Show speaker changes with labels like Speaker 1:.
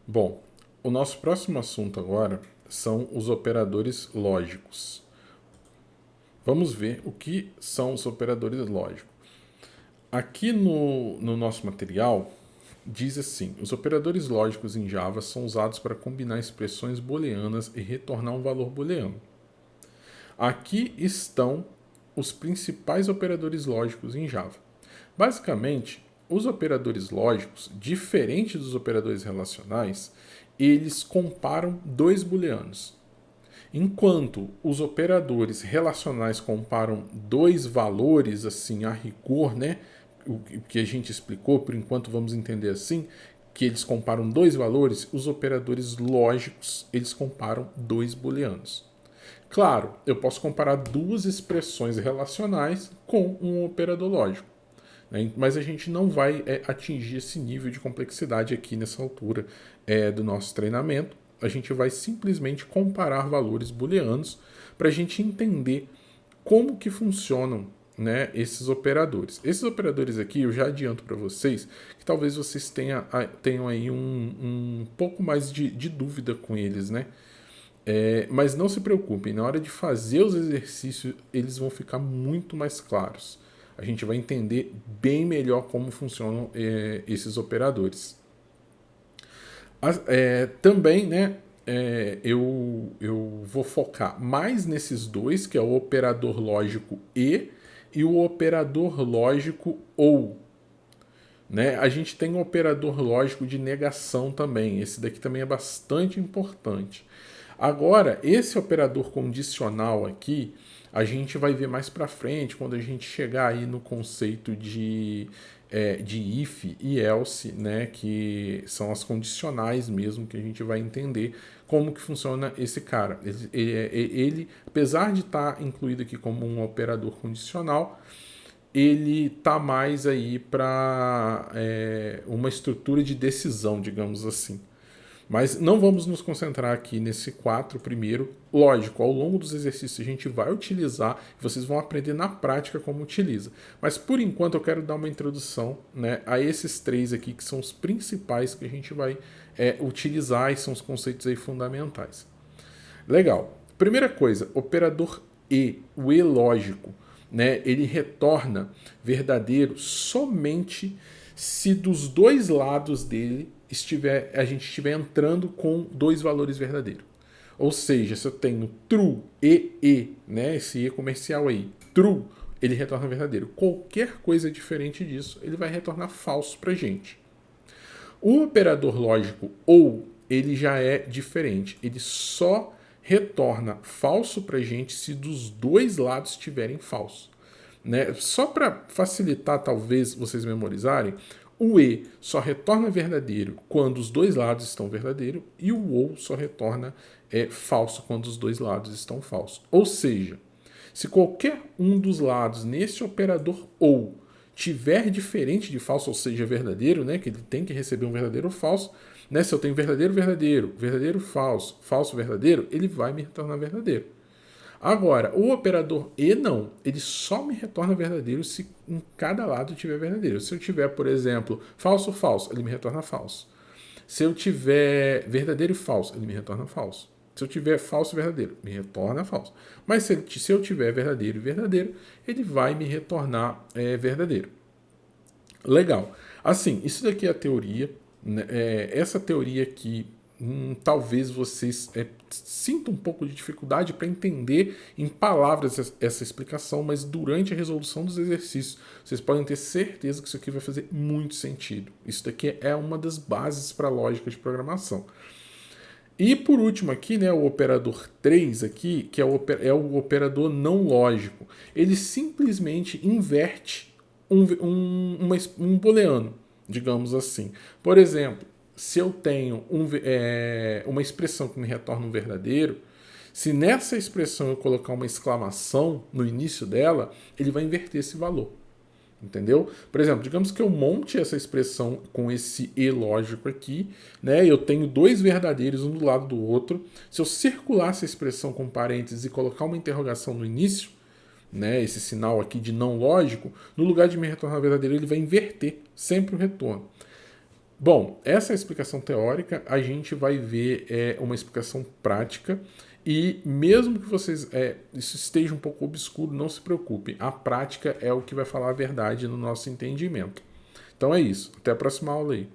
Speaker 1: Bom, o nosso próximo assunto agora são os operadores lógicos. Vamos ver o que são os operadores lógicos. Aqui no nosso material, diz assim: os operadores lógicos em Java são usados para combinar expressões booleanas e retornar um valor booleano. Aqui estão os principais operadores lógicos em Java. Basicamente, os operadores lógicos, diferente dos operadores relacionais, eles comparam dois booleanos. Enquanto os operadores relacionais comparam dois valores, assim, a rigor, né? O que a gente explicou, por enquanto vamos entender assim, que eles comparam dois valores, os operadores lógicos, eles comparam dois booleanos. Claro, eu posso comparar duas expressões relacionais com um operador lógico, né? Mas a gente não vai atingir esse nível de complexidade aqui nessa altura do nosso treinamento. A gente vai simplesmente comparar valores booleanos para a gente entender como que funcionam, né, esses operadores. Esses operadores aqui eu já adianto para vocês que talvez vocês tenham aí um pouco mais de dúvida com eles, né? Mas não se preocupem, na hora de fazer os exercícios eles vão ficar muito mais claros. A gente vai entender bem melhor como funcionam esses operadores. Também, né, eu vou focar mais nesses dois, que é o operador lógico e o operador lógico ou. Né? A gente tem um operador lógico de negação também. Esse daqui também é bastante importante. Agora, esse operador condicional aqui, a gente vai ver mais para frente, quando a gente chegar aí no conceito de if e else, né, que são as condicionais mesmo, que a gente vai entender como que funciona esse cara. Ele apesar de estar incluído aqui como um operador condicional, ele tá mais aí para uma estrutura de decisão, digamos assim. Mas não vamos nos concentrar aqui nesse 4 primeiro. Lógico, ao longo dos exercícios a gente vai utilizar, vocês vão aprender na prática como utiliza. Mas por enquanto eu quero dar uma introdução, né, a esses três aqui que são os principais que a gente vai utilizar e são os conceitos aí fundamentais. Legal. Primeira coisa, operador e, o e lógico, né, ele retorna verdadeiro somente se dos dois lados dele a gente estiver entrando com dois valores verdadeiros. Ou seja, se eu tenho true e, né, esse e comercial aí, true, ele retorna verdadeiro. Qualquer coisa diferente disso, ele vai retornar falso para gente. O operador lógico ou, ele já é diferente. Ele só retorna falso para gente se dos dois lados estiverem falso. Né? Só para facilitar, talvez, vocês memorizarem, o e só retorna verdadeiro quando os dois lados estão verdadeiros e o ou só retorna falso quando os dois lados estão falsos. Ou seja, se qualquer um dos lados nesse operador ou tiver diferente de falso, ou seja, verdadeiro, né, que ele tem que receber um verdadeiro ou falso, né, se eu tenho verdadeiro, verdadeiro, verdadeiro, falso, falso, verdadeiro, ele vai me retornar verdadeiro. Agora, o operador e não, ele só me retorna verdadeiro se em cada lado tiver verdadeiro. Se eu tiver, por exemplo, falso, falso, ele me retorna falso. Se eu tiver verdadeiro e falso, ele me retorna falso. Se eu tiver falso e verdadeiro, me retorna falso. Mas se eu tiver verdadeiro e verdadeiro, ele vai me retornar verdadeiro. Legal. Assim, isso daqui é a teoria. Né? Essa teoria aqui, talvez vocês sintam um pouco de dificuldade para entender em palavras essa explicação, mas durante a resolução dos exercícios, vocês podem ter certeza que isso aqui vai fazer muito sentido. Isso daqui é uma das bases para a lógica de programação. E por último aqui, né, o operador 3 aqui, que é o operador não lógico. Ele simplesmente inverte um booleano, digamos assim. Por exemplo, se eu tenho uma expressão que me retorna um verdadeiro, se nessa expressão eu colocar uma exclamação no início dela, ele vai inverter esse valor. Entendeu? Por exemplo, digamos que eu monte essa expressão com esse e lógico aqui, né? Eu tenho dois verdadeiros um do lado do outro. Se eu circular essa expressão com parênteses e colocar uma interrogação no início, né, esse sinal aqui de não lógico, no lugar de me retornar verdadeiro, ele vai inverter sempre o retorno. Bom, essa é a explicação teórica, a gente vai ver uma explicação prática e mesmo que vocês isso esteja um pouco obscuro, não se preocupe, a prática é o que vai falar a verdade no nosso entendimento. Então é isso, até a próxima aula aí.